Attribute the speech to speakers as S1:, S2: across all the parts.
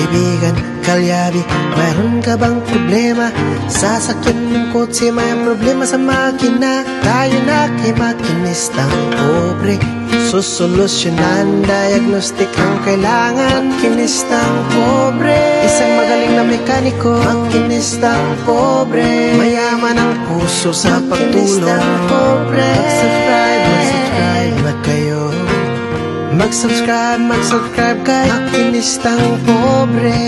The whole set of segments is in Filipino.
S1: kaibigan, kalyabi, mayroon ka bang problema? Sasakyan ng kotse, may problema sa makina. Tayo na kay makinistang pobre, susolusyonan, diagnostic ang kailangan. Makinistang pobre, isang magaling na mekaniko. Makinistang pobre, mayaman ang puso sa pagtulong. Makinistang pobre, mag-subscribe na kayo. Mag-subscribe kay Makinistang Pobre.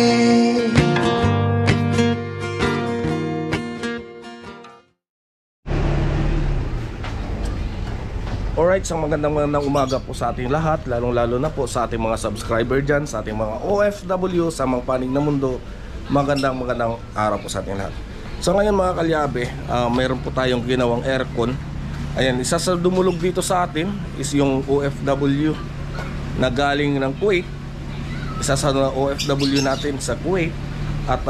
S2: Alright, isang magandang umaga po sa ating lahat, lalong-lalo na po sa ating mga subscriber dyan, sa ating mga OFW sa mga panig na mundo. Magandang araw po sa ating lahat. So ngayon mga kalyabe, mayroon po tayong ginawang aircon. Ayan, isa sa dumulog dito sa atin is yung OFW na galing ng Kuwait. Isa sa OFW natin sa Kuwait. At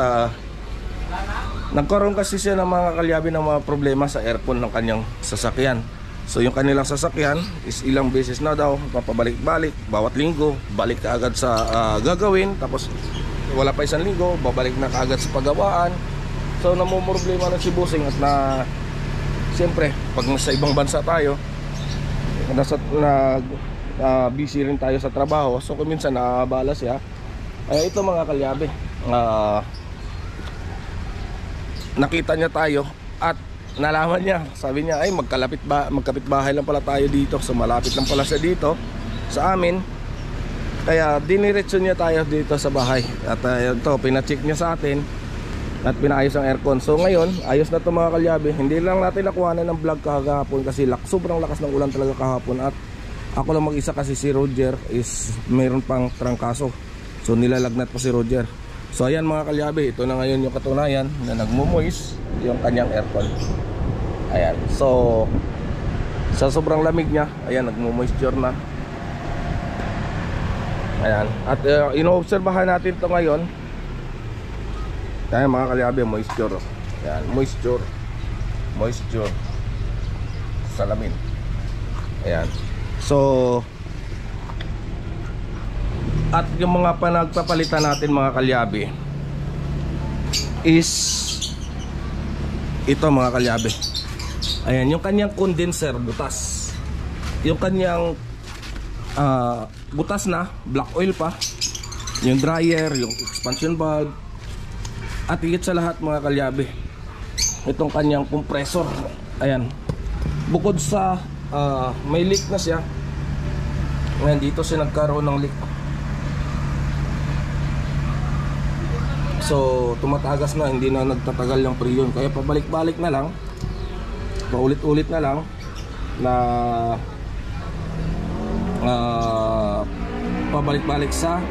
S2: nagkaroon kasi siya ng mga kalyabe ng mga problema sa aircon ng kanyang sasakyan. So yung kanilang sasakyan is ilang beses na daw papabalik-balik, bawat linggo balik ka agad sa gagawin, tapos wala pa isang linggo babalik na kaagad sa paggawaan. So namumroblema na si Busing at na siyempre pag nasa ibang bansa tayo, busy rin tayo sa trabaho, so kung minsan nakabala siya. Ito mga kalyabe, nakita niya tayo at nalaman niya, sabi niya ay magkapit bahay lang pala tayo dito, so malapit lang pala siya dito sa amin, kaya diniretso niya tayo dito sa bahay. At ito, pinacheck niya sa atin at pinaayos ang aircon. So ngayon, ayos na ito mga kalyabe. Hindi lang natin nakuha ng vlog kahapon kasi sobrang lakas ng ulan talaga kahapon. At ako lang mag-isa kasi si Roger is mayroon pang trangkaso, so nilalagnat pa si Roger. So ayan mga kalyabe, ito na ngayon yung katunayan na nagmo-moist yung kanyang aircon. Ayan, so sa sobrang lamig niya, ayan, nagmo-moisture na. Ayan, at inoobserbahan natin ito ngayon. Ayan mga kalyabe, moisture. Ayan, moisture salamin. Ayan. So at yung mga panagpapalitan natin mga kalyabe is ito mga kalyabe. Ayan, yung kanyang condenser butas, yung kanyang butas na, black oil pa, yung dryer, yung expansion valve, at higit sa lahat mga kalyabe, itong kanyang compressor. Ayan, bukod sa may leak na siya. Ngayon dito siya nagkaroon ng leak, so tumatagas na, hindi na nagtatagal yung preyon, kaya pabalik-balik na lang, paulit-ulit na lang na pabalik-balik sa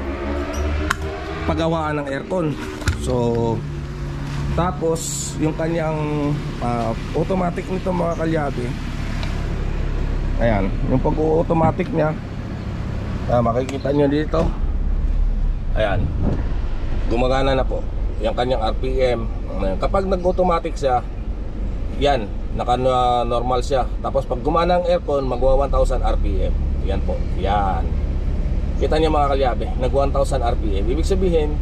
S2: paggawaan ng aircon. So tapos yung kanyang automatic nito mga kalyabe, ayan, yung pag-automatic nya, makikita nyo dito, ayan, gumagana na po yung kanyang RPM. Kapag nag-automatic siya, yan, naka-normal siya. Tapos pag gumana ang aircon, magwa 1000 RPM. Yan po, yan. Kita niyo mga kalyabe, nag 1000 RPM. Ibig sabihin,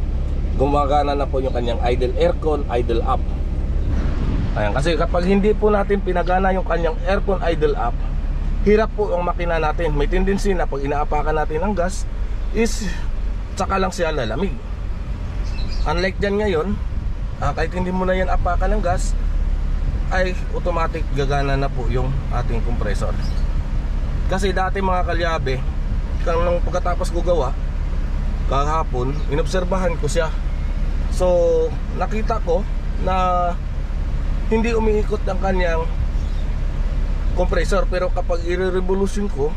S2: gumagana na po yung kanyang idle aircon, idle up. Ayan, kasi kapag hindi po natin pinagana yung kanyang aircon idle up, hirap po yung makina natin. May tendency na pag inaapakan natin ng gas is tsaka lang siya lalamig. Unlike dyan ngayon, kahit hindi mo na yan apakan ng gas, ay automatic gagana na po yung ating compressor. Kasi dati mga kalyabe, nung pagkatapos ko gawa kahapon, inobserbahan ko siya. So nakita ko na hindi umiikot ang kanyang compressor, pero kapag i-revolution ko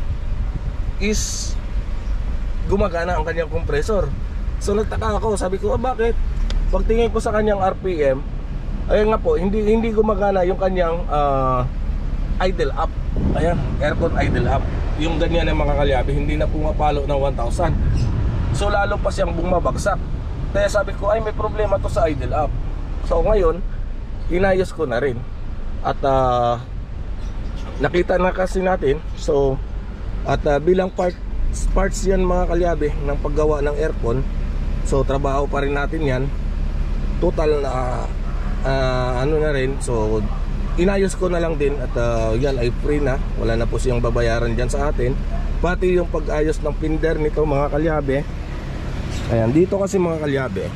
S2: is gumagana ang kanyang compressor. So nagtaka ako, sabi ko, bakit? Pagtingin ko sa kanyang RPM, ayun nga po, hindi gumagana yung kanyang idle up. Ayan, aircon idle up. Yung ganyan ng mga kalyabe, hindi na pumapalo ng 1,000. So lalo pa siyang bumabagsak. Kaya sabi ko, ay may problema to sa idle up. So ngayon, inayos ko na rin. At nakita na kasi natin. So at bilang parts yan mga kalyabe ng paggawa ng aircon. So trabaho pa rin natin yan. Total na ano na rin. So inayos ko na lang din. At yan ay free na. Wala na po siyang babayaran dyan sa atin. Pati yung pag-ayos ng pinder nito mga kalyabe. Ayan, dito kasi mga kalyabe,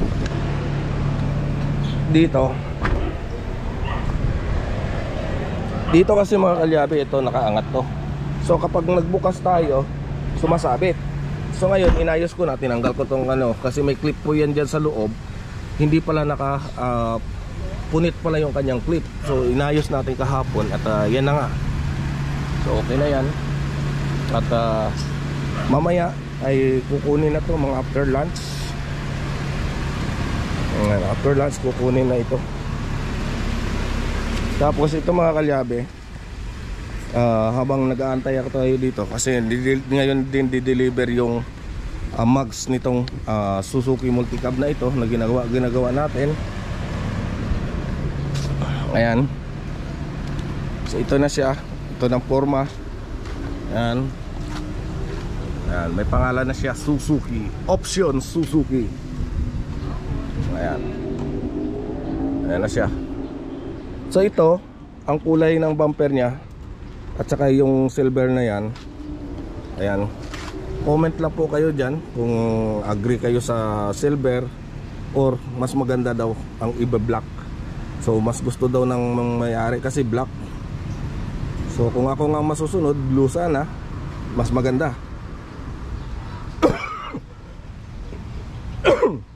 S2: Dito kasi mga kalyabe, ito nakaangat to. So kapag nagbukas tayo, sumasabit. So ngayon inayos ko na, tinanggal ko tong ano, kasi may clip po yan dyan sa loob. Hindi pala punit pala yung kanyang clip. So inayos natin kahapon at yan na nga. So okay na yan. At mamaya ay kukunin na to mga after lunch. After lunch kukunin na ito. Tapos ito mga kalyabe, habang nag-aantay ako tayo dito, kasi ngayon din di-deliver yung mugs nitong Suzuki Multicab na ito na ginagawa natin. Ayan. So ito na siya. Ito ng forma. Ayan. Ayan, may pangalan na siya, Suzuki Option Suzuki. Ayan. Ayan na siya. So ito, ang kulay ng bumper niya at saka yung silver na yan. Ayan. Comment lang po kayo dyan kung agree kayo sa silver or mas maganda daw ang iba black. So mas gusto daw ng may-ari kasi black. So kung ako nga masusunod, blue sana, mas maganda.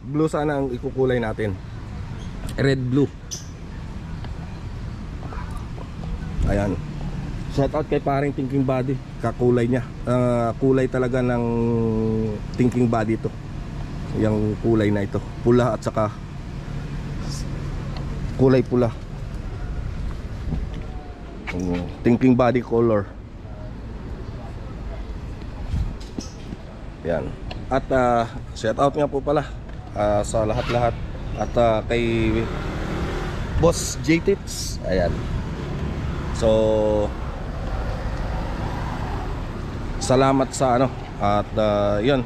S2: Blue sana ang ikukulay natin. Red blue. Ayan. Shout out kay paring Thinking Body. Kakulay niya. Kulay talaga ng Thinking Body ito. Yung kulay na ito. Pula at saka kulay pula. Thinking Body color. Yan. At shout out nga po pala sa lahat-lahat. At kay Boss J-Tips. Ayan. So salamat sa ano. At yun,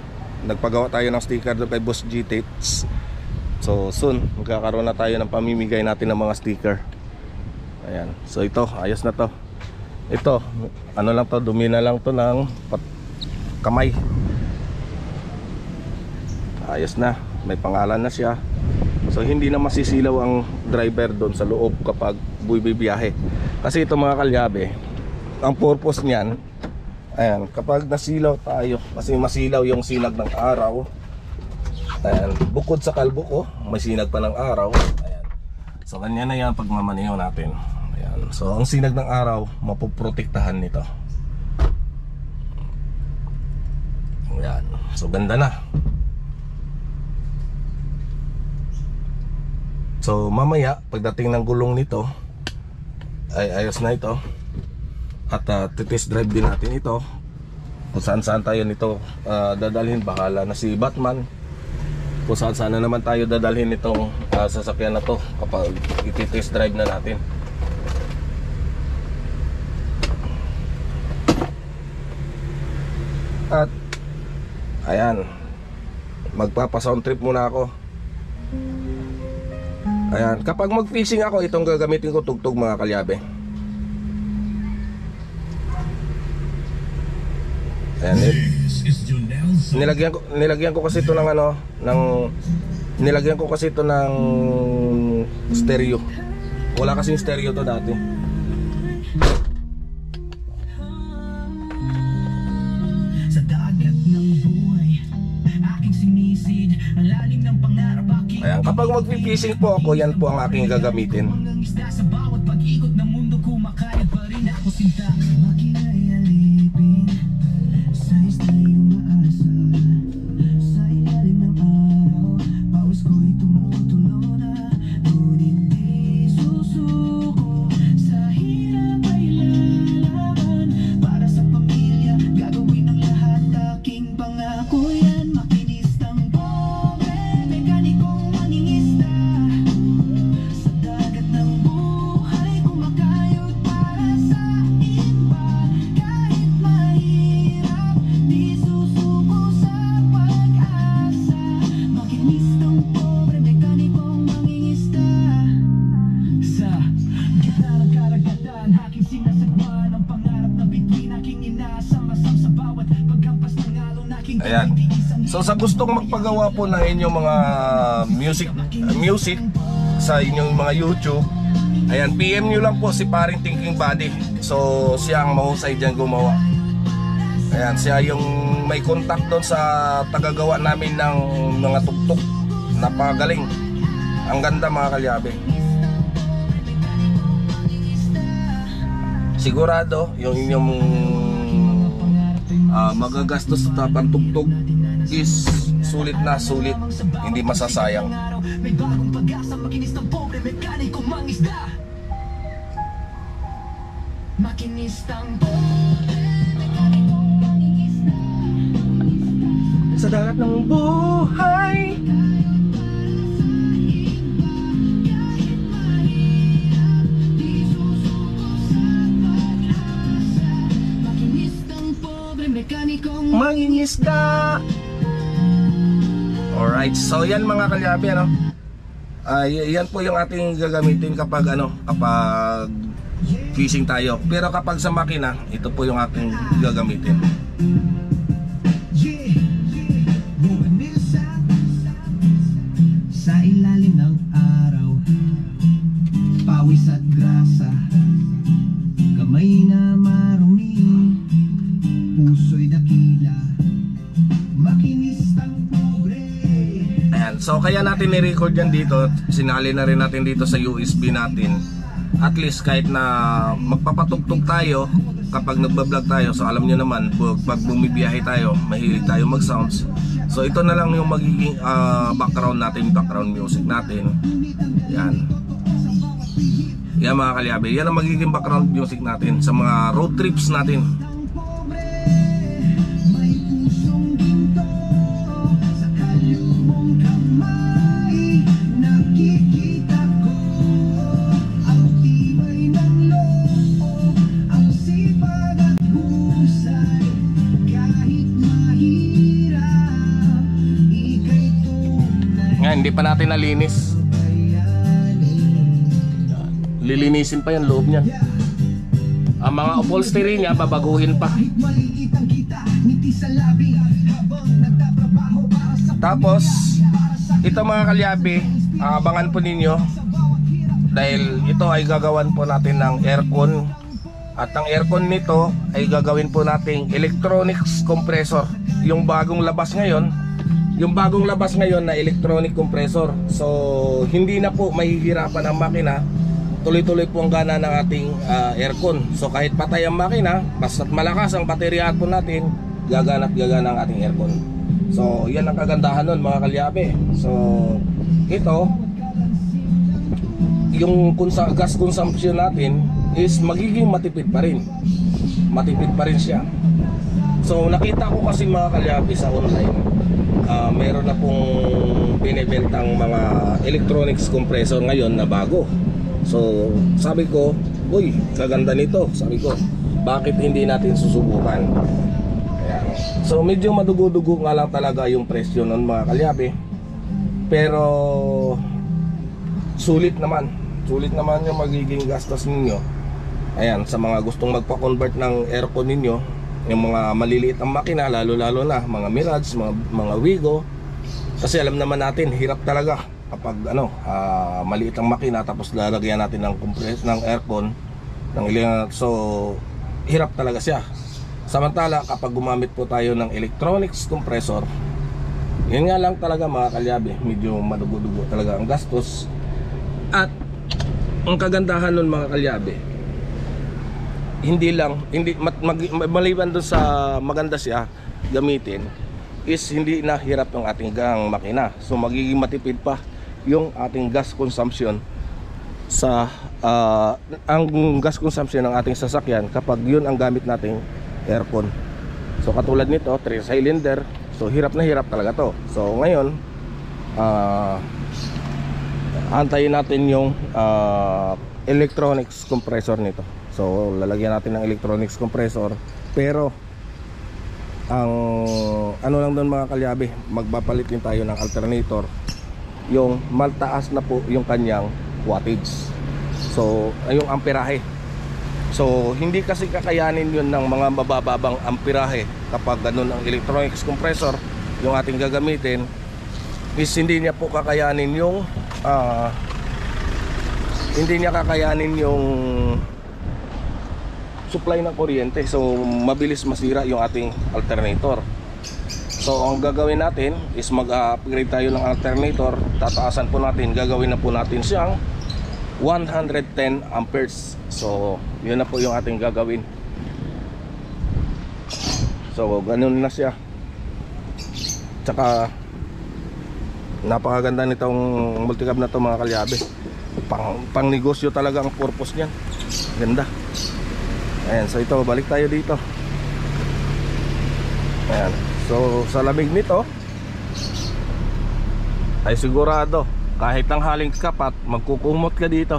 S2: nagpagawa tayo ng sticker doon kay Boss J-Tips. So soon magkakaroon na tayo ng pamimigay natin ng mga sticker. Ayan. So ito, ayos na to. Ito, ano lang to, dumi na lang to ng kamay. Ayos na, may pangalan na siya. So hindi na masisilaw ang driver doon sa loob kapag bumibiyahe. Kasi ito mga kalyabe, ang purpose niyan, ayan, kapag nasilaw tayo, kasi masilaw yung sinag ng araw. Ayan, bukod sa kalbo ko, may sinag pa ng araw. Ayan. So ganyan na yan pag mamaniho natin. Ayan. So ang sinag ng araw, mapoprotektahan nito. Ayan. So ganda na. So mamaya, pagdating ng gulong nito, ay ayos na ito. At titest drive din natin ito. Kung saan saan tayo nito dadalhin, bahala na si Batman. Kung saan saan na naman tayo dadalhin itong sasakyan na to kapag ititest drive na natin. At ayan, magpapa-sound trip muna ako. Ayan, kapag mag-fishing ako, itong gagamitin ko, tugtog mga kalyabe. Ayan, nilagyan ko kasi ito ng ano, nilagyan ko kasi ito ng stereo. Wala kasing stereo to dati. Sa dagat ng buhay, aking sinisid ang lalim ng pangarap. Ayan, kapag mag-fishing po ako, yan po ang aking gagamitin. Sa bawat pag-ikot ng mundo, kumakain pa rin ako sinta. Sa isla yung maasa, sa ilalim ng araw, paus ko'y tumutulo na, ngunit di susuko. Sa hirap ay lalaban, para sa pamilya, gagawin ang lahat, aking pangako yan. Makinistang pobre, mekanikong maningista, sa dagat ng buhay, kumakayod para sa iba. So sa gustong magpagawa po ng inyong mga music sa inyong mga YouTube, ayan, PM nyo lang po si paring Thinking Buddy. So siya ang mahusay dyan gumawa. Ayan, siya yung may contact doon sa tagagawa namin ng mga tuktok. Napagaling. Ang ganda mga kalyabe. Sigurado yung inyong magagastos sa pantugtog is sulit na sulit, hindi masasayang. Sa dagat ng buhay, mangingisda. Alright, so yan mga kalyabe, ano? Yan po yung ating gagamitin kapag kapag fishing tayo. Pero kapag sa makina, ito po yung ating gagamitin.
S3: Sa ilalim ng araw, pawis at grasa, kamay na marumi, puso'y dakila, makinistang pobre.
S2: Ayan, so kaya natin ni-record yan dito. Sinali na rin natin dito sa USB natin. At least kahit na magpapatugtog tayo kapag nagbablog tayo, so alam nyo naman pag bumibiyahe tayo, mahilig tayo mag sounds. So ito na lang yung magiging background natin, background music natin. Yan. Yan mga kalyabe, yan ang magiging background music natin sa mga road trips natin. Hindi pa natin nalinis. Lilinisin pa yung loob niya. Ang mga upholstery niya babaguhin pa. Tapos ito mga kalyabe, abangan po ninyo dahil ito ay gagawan po natin ng aircon. At ang aircon nito ay gagawin po nating electronics compressor. Yung bagong labas ngayon na electronic compressor. So hindi na po mahihirapan ang makina. Tuloy-tuloy po ang gana ng ating aircon. So kahit patay ang makina, basta't malakas ang baterya po natin, gagana at gagana ang ating aircon. So yan ang kagandahan nun mga kalyabe. So ito, yung gas consumption natin is magiging matipid pa rin. Matipid pa rin siya. So nakita ko kasi mga kalyabe sa online, meron na pong binibentang mga electronics compressor ngayon na bago. So sabi ko, uy, kaganda nito. Sabi ko, bakit hindi natin susubukan? Ayan. So medyo madugo-dugo nga lang talaga yung presyo ng mga kalyabe. Pero sulit naman yung magiging gastos ninyo. Ayan, sa mga gustong magpa-convert ng aircon ninyo, yung mga maliliit ang makina, lalo na mga Mirage, mga Wigo. Kasi alam naman natin, hirap talaga kapag maliit ang makina tapos lalagyan natin ng aircon ng so hirap talaga siya. Samantala kapag gumamit po tayo ng electronics compressor, yun nga lang talaga mga kalyabe, medyo madugo-dugo talaga ang gastos. At ang kagandahan nun mga kalyabe, maliban doon sa maganda siya gamitin, is hindi na hirap yung ating makina. So magiging matipid pa yung ating gas consumption sa ang gas consumption ng ating sasakyan kapag yun ang gamit nating aircon. So katulad nito, 3 cylinder. So hirap na hirap talaga to. So ngayon antayin natin yung electronics compressor nito. So lalagyan natin ng electronics compressor. Pero ang lang doon mga kalyabe, magpapalit din tayo ng alternator, yung maltaas na po yung kanyang wattage. So yung amperahe. So hindi kasi kakayanin yun ng mga mabababang amperahe kapag ganun ang electronics compressor. yung ating gagamitin is hindi niya po kakayanin yung supply ng kuryente. So mabilis masira yung ating alternator. So ang gagawin natin is mag-upgrade tayo ng alternator. Tataasan po natin, gagawin na po natin siyang 110 amperes. So yun na po yung ating gagawin. So ganun na siya. Tsaka napakaganda nitong multicab na to mga kalyabe. Pang negosyo talaga ang purpose niyan. Ganda. Ayan, so ito, balik tayo dito. Ayan, so sa lamig nito ay sigurado kahit tanghaling kapat magkukumot ka dito.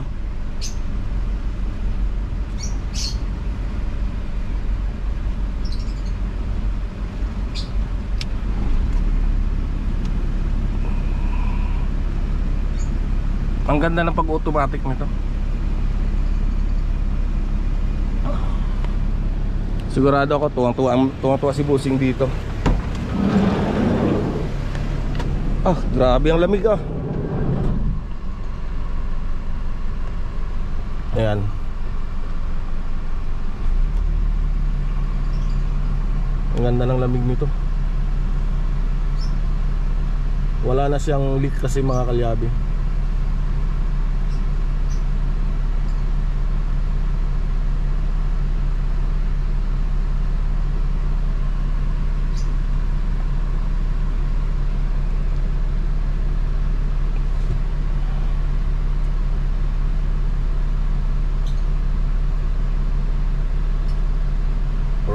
S2: Ang ganda ng pag-automatic nito. Sigurado ako tuwang-tuwa si Busing dito. Ah, grabe ang lamig ah. Ayan. Ang ganda ng lamig nito. Wala na siyang leak kasi mga kalyabe.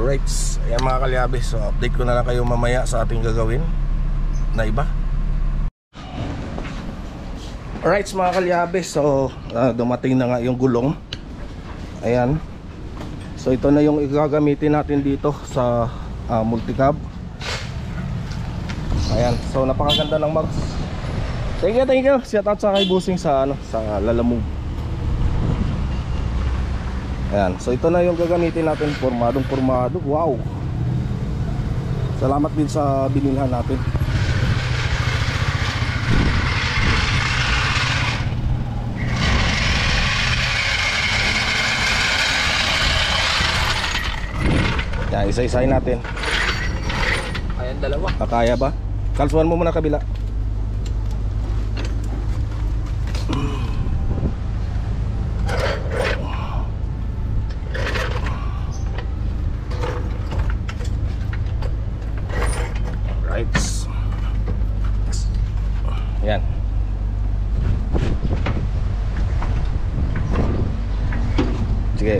S2: Alright, ayan mga kalyabe. So update ko na lang kayo mamaya sa ating gagawin na iba. Alright mga kalyabe. So dumating na nga yung gulong. Ayan. So ito na yung igagamitin natin dito sa multicab. Ayan, so napakaganda ng mags. Thank you. Shout out sa kay Busing sa sa Lalamove. Ayan, so ito na yung gagamitin natin, pormadong. Wow. Salamat din sa binilhan natin. Yan, isa-isahin natin.
S4: Ayan, dalawa.
S2: Kaya ba? Kalsuhan mo muna kabila. Yan. Sige.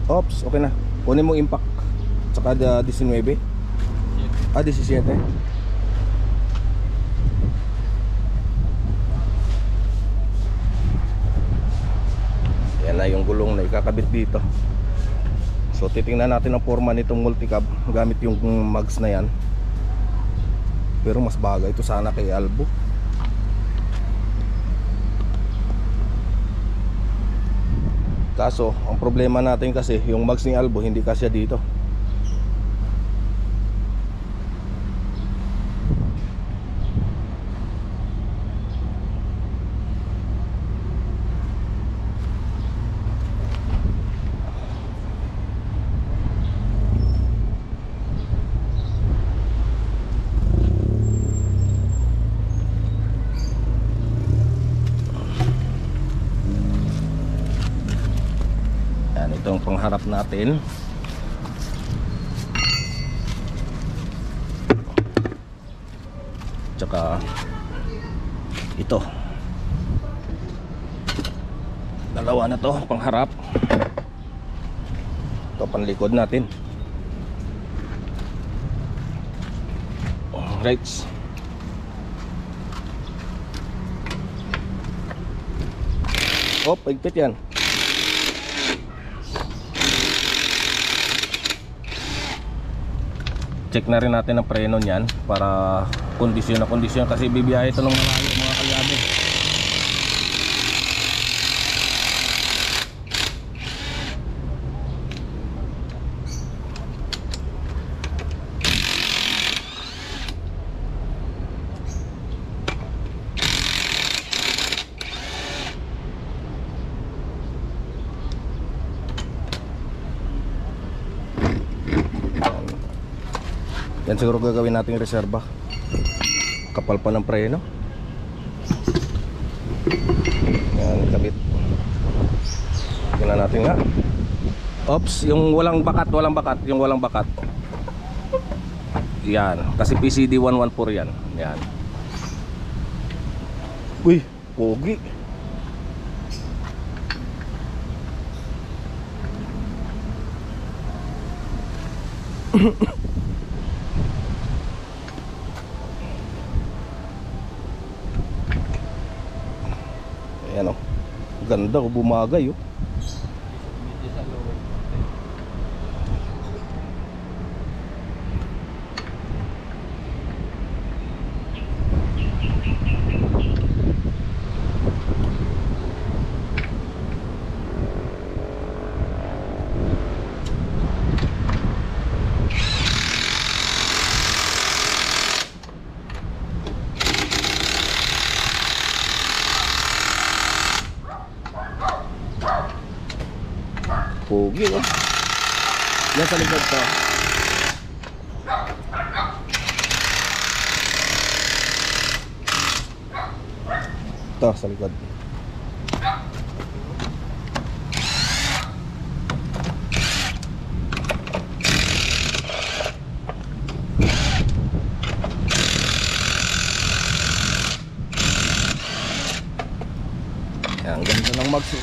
S2: Ops, okay na. Kunin mo impact. Tsaka 19. 17. Yan na yung gulong na ikakabit dito. So titingnan natin ang forma nitong multicab gamit yung mags na yan. Pero mas bagay ito sana kay Albo. Kaso ang problema natin kasi yung mags ni Albo hindi kasya dito. Itong pangharap natin. Tsaka ito. Dalawa na to, pangharap. Ito panlikod natin. Right. Oh, pagpit yan. Check na rin natin ang preno niyan para kondisyon na kondisyon kasi bibiyahe ito ng malayo mga kalyabe. Yan siguro gagawin nating reserba. Kapal pa ng preno. Yan, kabit. Tingnan natin nga. Oops, yung walang bakat, yung walang bakat. Yan, kasi PCD 114 yan. Yan. Uy, pogi. Ayan o. Ganda o, bumagay o. Pogi oh. Yan sa likod to. Ito sa likod. Yan, ganda ng mags.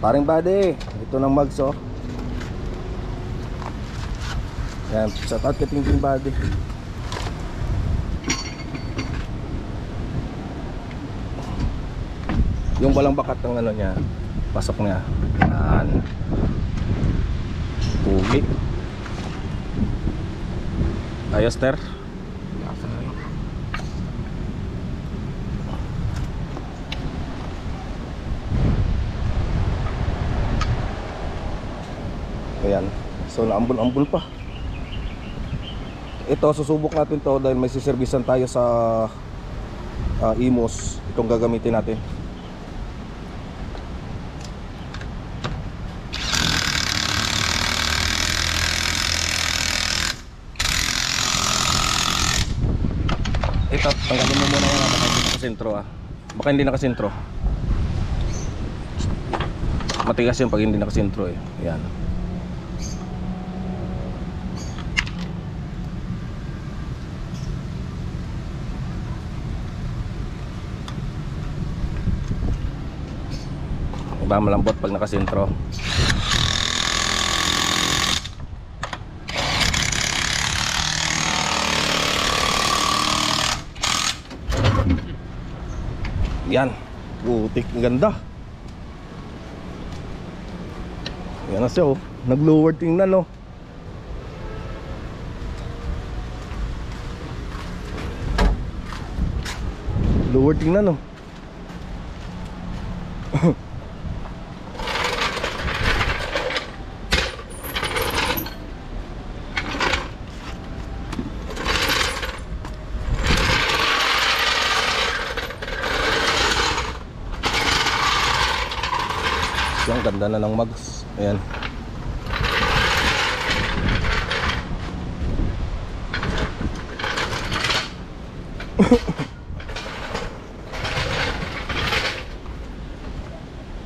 S2: Paring body, ito ng mags oh. Yan, sa taat ka tingin body. Yung walang bakat ng ano niya, pasok niya. Yan. Pugi. Ayos ter. Ayan. So naambul-ambul pa. Ito susubok natin to dahil may siservisan tayo sa Imos. Itong gagamitin natin. Ito, tanggalin mo muna yung baka hindi nakasentro ah. Baka hindi nakasentro. Matigas yun pag hindi nakasentro eh. Ayan. Iba malambot pag nakasentro. Yan. Putik, ganda. Yan na siya oh. Nag-lower tingnan oh. Lower tingnan oh. Yung ganda na ng mags. Ayan.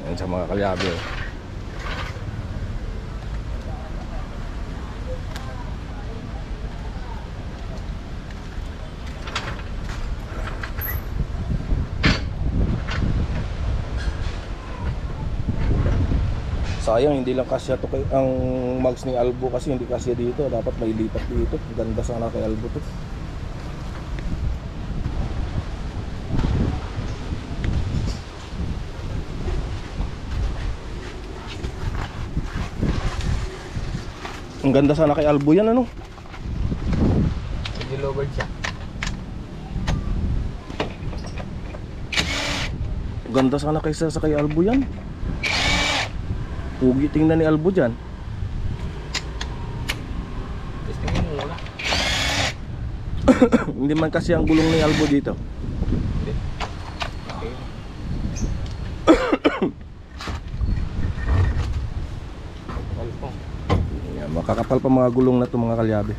S2: Ayan sa mga kalyabe. Sayang hindi lang kasya to kay ang mags ni Albo kasi hindi kasya dito, dapat may lipat dito. Ganda sana kay Albo to. Ang ganda sana kay Albo yan ano.
S4: Medyo lowered siya.
S2: Ganda sana kaysa sa kay Albo yan. Pugi tingnan ni Albo dyan.
S4: Testing mo muna.
S2: Hindi man kasi ang gulong ni Albo dito.
S4: Hindi. Okay.
S2: Yan, makakapal pa mga gulong na to mga kalyabe.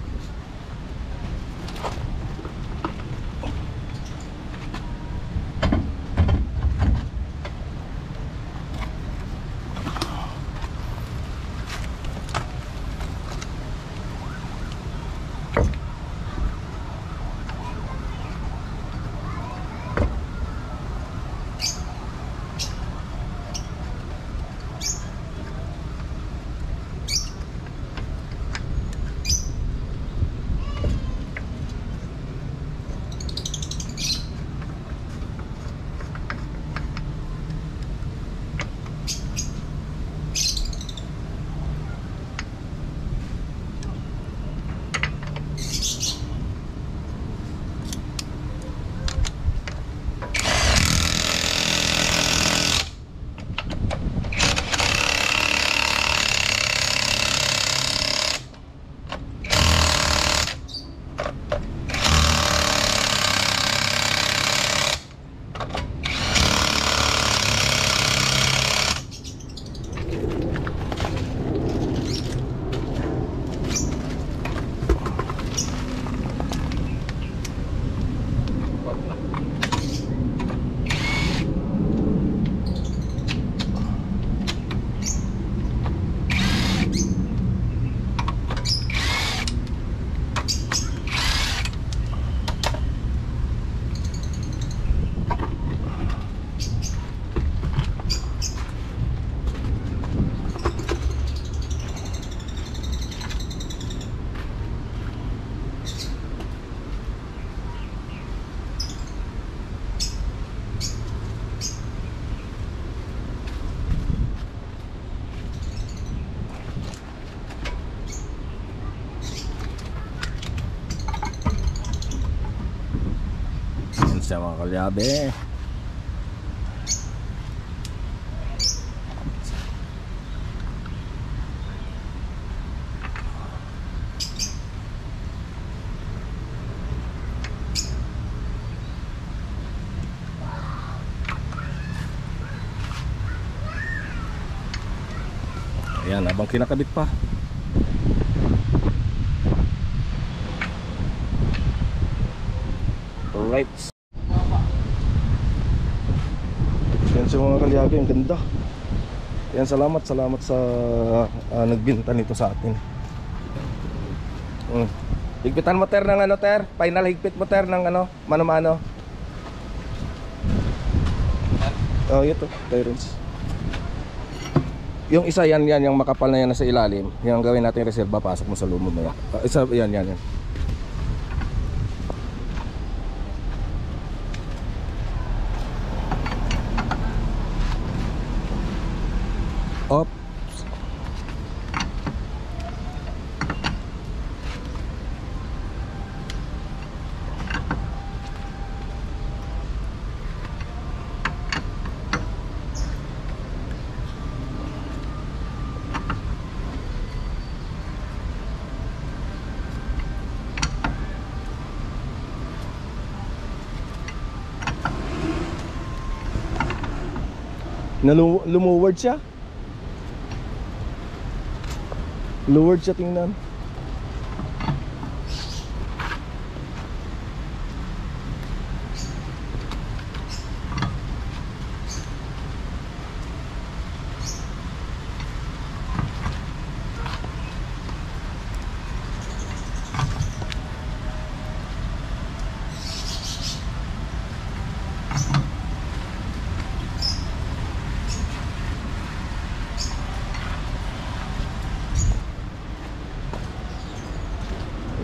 S2: siya mga kalyabe. Ayan, habang kinakabit pa. Alright. Yan siya mga kalyabe, ang ganda. Yan, salamat sa nagbinta nito sa atin. Higpitan mo ter ng ano ter, final higpit mo ter ng ano, mano-mano. Oh, ito, clearance. Yung isa yan, yung makapal na yan nasa ilalim. Yung gawin natin reserva, pasok mo sa lumo mo yan. Isa, yan. Oops. Lumuward siya. Lowered siya, tingnan.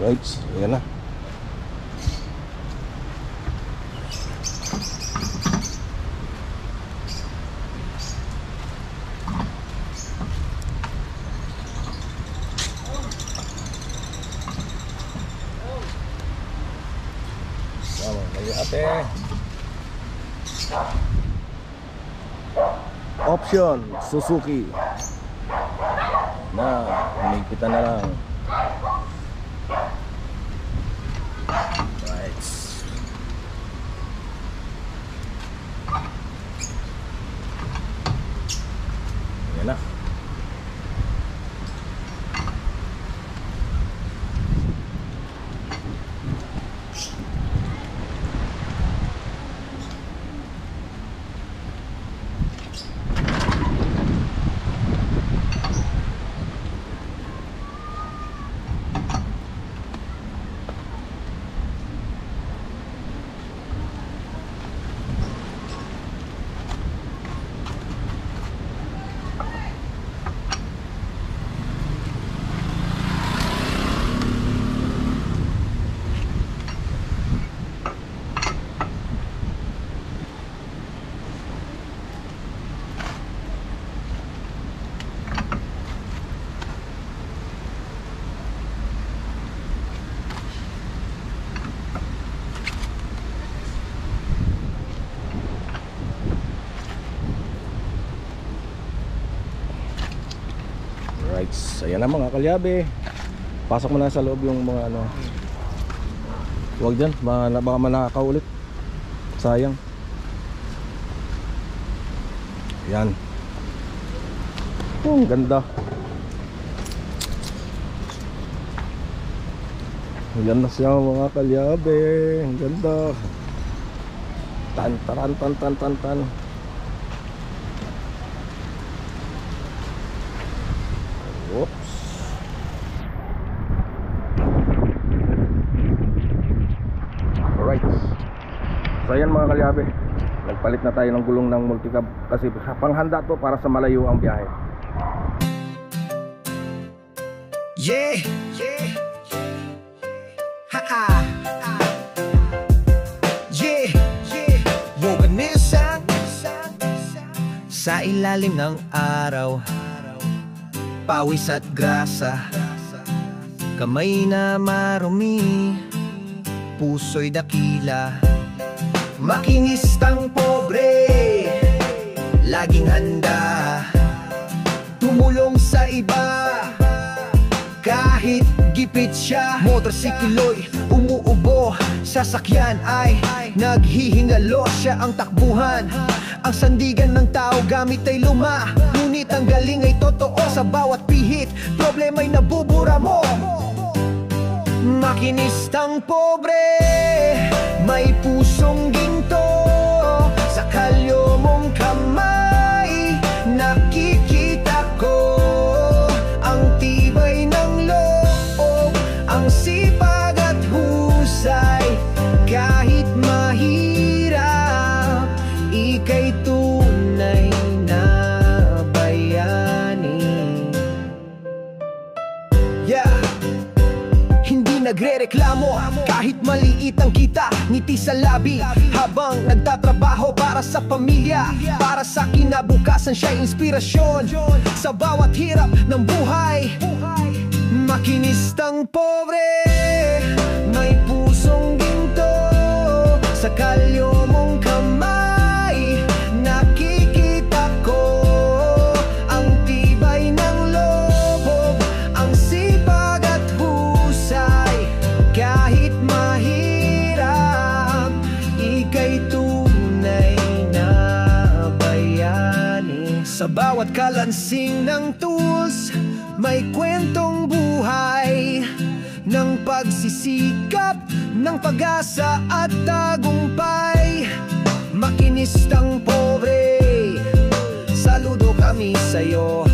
S2: Right, ayan na. Tama, kayo ate. Option, Suzuki. Na, humigpitan na lang. Yan na. Right, ayan na mga kalyabe. Pasok mo na sa loob yung mga ano. Huwag dyan, baka manakaw ulit. Sayang. Ayan. Oh, ganda. Ayan na siya mga kalyabe. Ang ganda. Tan. Oops. Alright. So ayan mga kalyabe, nagpalit na tayo ng gulong ng multicab kasi panghanda to para sa malayo ang biyahe.
S3: Yeah, ha-ha. Yeah, woganisan sa ilalim ng araw, pawis at grasa, kamay na marumi, puso'y dakila. Makinistang pobre, laging handa tumulong sa iba kahit gipit siya. Motorsiklo'y umuubo, sasakyan ay naghihingalo. Siya ang takbuhan, ang sandigan ng tao gamit ay luma. Ngunit ang galing ay totoo, sa bawat pihit problema'y nabubura mo. Makinistang pobre, may pusong ginto, sa kalyo mong kamay nakikita ko ang tibay ng loob, ang sipag at husay. Kahit mahirap, ika'y tunay na bayani. Yeah! Hindi nagre-reklamo kahit maliit ang kita, ngiti sa labi habang nagtatrabaho para sa pamilya. Para sa kinabukasan siya'y inspirasyon sa bawat hirap ng buhay. Makinistang pobre, may pusong ginto, sa kalyo mong kamay nakikita ko ang tibay ng loob, ang sipag at husay. Kahit mahirap, ika'y tunay na bayani. Sa bawat kalansing ng tools, may kwentong buhay ng pagsisikap, ng pag-asa at tagumpay. Makinistang pobre, saludo kami sa'yo.